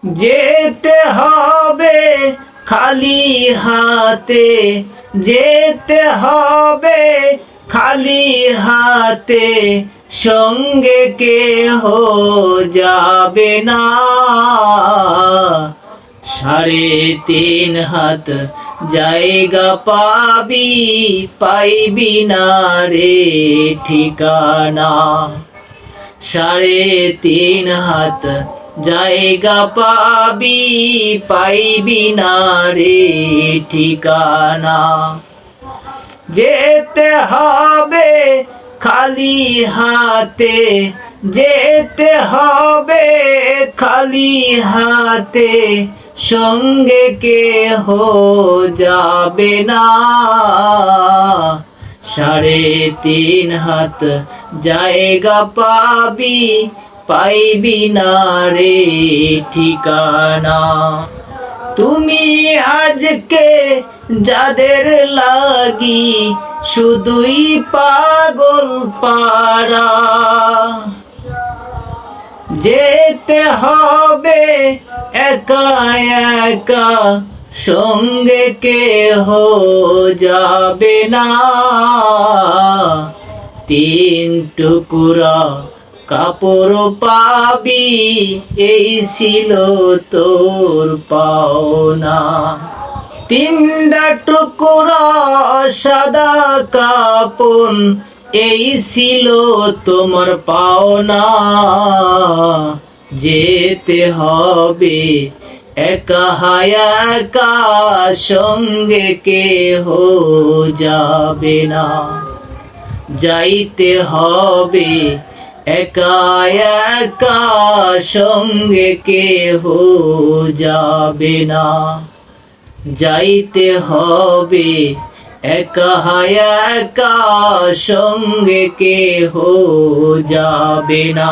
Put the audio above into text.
যেতে হবে খালি হাতে, যেতে হবে খালি হাতে, সঙ্গে কেহ যাবে না। 3.5 হাত জায়গা পাবি, পাইবি না রে ঠিকানা। 3.5 হাত জায়গা পাবি, পাইবি না রে ঠিকানা। যেতে হবে খালি হাতে, যেতে হবে খালি হাতে, সঙ্গে কেহ যাবে না। 3.5 হাত জায়গা পাবি, পাইবি না রে ঠিকানা। তুমি আজকে যাদের লাগি শুধুই পাগল পারা, যেতে হবে একা একা, সঙ্গে কেহ যাবে না। 3 টুকরা কাপড় পাবি, এই ছিল তোর পাওনা। 3টা টুকরা সাদা কাপড়, এই ছিল তোমার পাওনা। যেতে হবে একা একা, সঙ্গে কেহ যাবে না। যাইতে হবে একা একা, সঙ্গে কেহ যাবে না। যাইতে হবে একা একা, সঙ্গে কেহ যাবে না।